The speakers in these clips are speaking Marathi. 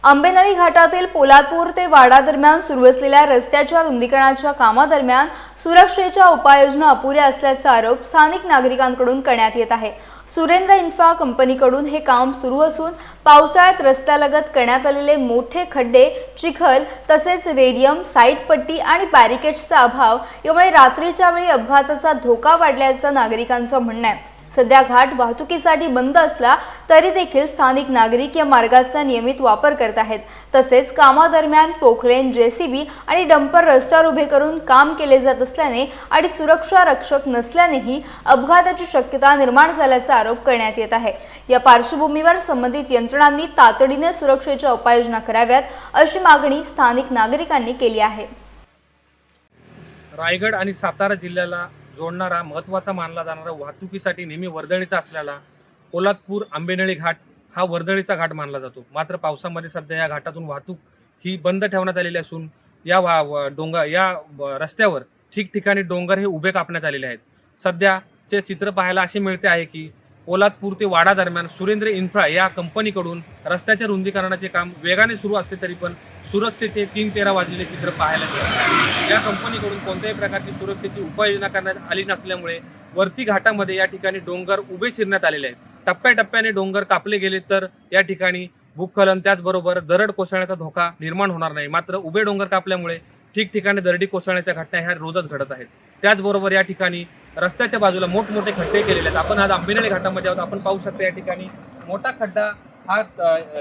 आंबेनळी घाटातील पोलादपूर ते वाडा दरम्यान सुरू असलेल्या रस्त्याच्या रुंदीकरणाच्या कामादरम्यान सुरक्षेच्या उपाययोजना अपुऱ्या असल्याचा आरोप स्थानिक नागरिकांकडून करण्यात येत आहे। सुरेंद्र इन्फ्रा कंपनीकडून हे काम सुरू असून पावसाळ्यात रस्त्यालगत करण्यात आलेले मोठे खड्डे, चिखल तसेच रेडियम, साईड पट्टी आणि बॅरिकेड्सचा अभाव यामुळे रात्रीच्या वेळी अपघाताचा धोका वाढल्याचं नागरिकांचं म्हणणं आहे। सध्या घाट वाहतुकीसाठी बंद असला तरी देखील स्थानिक नागरिक या मार्गाचा नियमित वापर करत आहेत। तसेच कामादरम्यान पोकलेन, जेसीबी आणि डंपर रस्त्यावर उभे करून काम केले जात असल्याने आणि सुरक्षा रक्षक नसल्यानेही अपघाताची शक्यता निर्माण झाल्याचा आरोप करण्यात येत आहे। या पार्श्वभूमीवर संबंधित यंत्रणांनी तातडीने सुरक्षेच्या उपाययोजना कराव्यात अशी मागणी स्थानिक नागरिकांनी केली आहे। रायगड आणि सातारा जिल्ह्याला जोडणारा महत्त्वाचा मानला जाणारा वाहतुकीसाठी नेहमी वर्दळीचा असलेला पोलादपूर आंबेनळी घाट हा वर्दळीचा घाट मानला जातो। मात्र पावसामध्ये सध्या या घाटातून वाहतूक ही बंद ठेवण्यात आलेली असून या रस्त्यावर ठिकठिकाणी डोंगर हे उभे कापण्यात आलेले आहेत। सध्याचे चित्र पाहायला असे मिळते आहे की पोलादपूर ते वाडा दरम्यान सुरेंद्र इन्फ्रा या कंपनीकडून रस्त्याच्या रुंदीकरणाचे काम वेगाने सुरू असले तरी पण सुरक्षेचे 3:13 वाजलेले चित्र पाहायला मिळते। या कंपनीकडून कोणत्याही प्रकारची सुरक्षेची उपाययोजना करण्यात आली नसल्यामुळे वरती घाटामध्ये या ठिकाणी डोंगर उभे चिरण्यात आलेले आहेत। टप्प्याटप्प्याने डोंगर कापले गेले तर या ठिकाणी भूस्खलन त्याचबरोबर दरड कोसळण्याचा धोका निर्माण होणार नाही। मात्र उभे डोंगर कापल्यामुळे ठिकठिकाणी दरडी कोसळण्याच्या घटना ह्या रोजच घडत आहेत। त्याचबरोबर या ठिकाणी रस्त्याच्या बाजूला मोठमोठे खड्डे केलेले आहेत। आपण आज आंबेनळी घाटामध्ये आहोत। आपण पाहू शकता या ठिकाणी मोठा खड्डा हा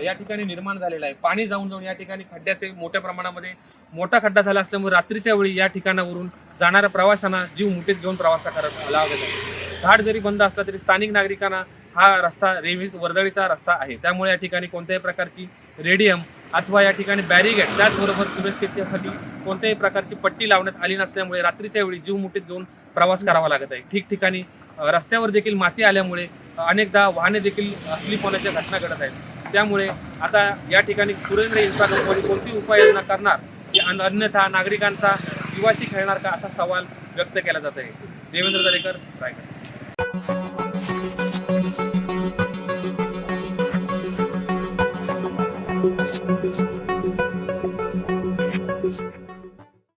या ठिकाणी निर्माण झालेला आहे। पाणी जाऊन या ठिकाणी खड्ड्याचे मोठ्या प्रमाणामध्ये मोठा खड्डा झाला असल्यामुळे रात्रीच्या वेळी या ठिकाणावरून जाणाऱ्या प्रवाशांना जीव मुठीत घेऊन प्रवास करावा लागत आहे। घाट जरी बंद असला तरी स्थानिक नागरिकांना हा रस्ता रेल्वे वर्दळीचा रस्ता आहे, त्यामुळे या ठिकाणी कोणत्याही प्रकारची रेडियम अथवा या ठिकाणी बॅरिगेड त्याचबरोबर सुरक्षेसाठी कोणत्याही प्रकारची पट्टी लावण्यात आली नसल्यामुळे रात्रीच्या वेळी जीव मुठीत घेऊन प्रवास करावा लागत आहे। ठिकठिकाणी रस्त्यावर देखील माती आल्यामुळे अनेकदा वाहने देखील स्लिप होण्याच्या घटना घडत आहेत। त्यामुळे आता या ठिकाणी सुरेंद्र इन्फ्रा कंपनी कोणती उपाययोजना करणार की अन्यथा नागरिकांचा जीवाशी खेळणार का असा सवाल व्यक्त केला जात आहे। देवेंद्र दरेकर, रायगड।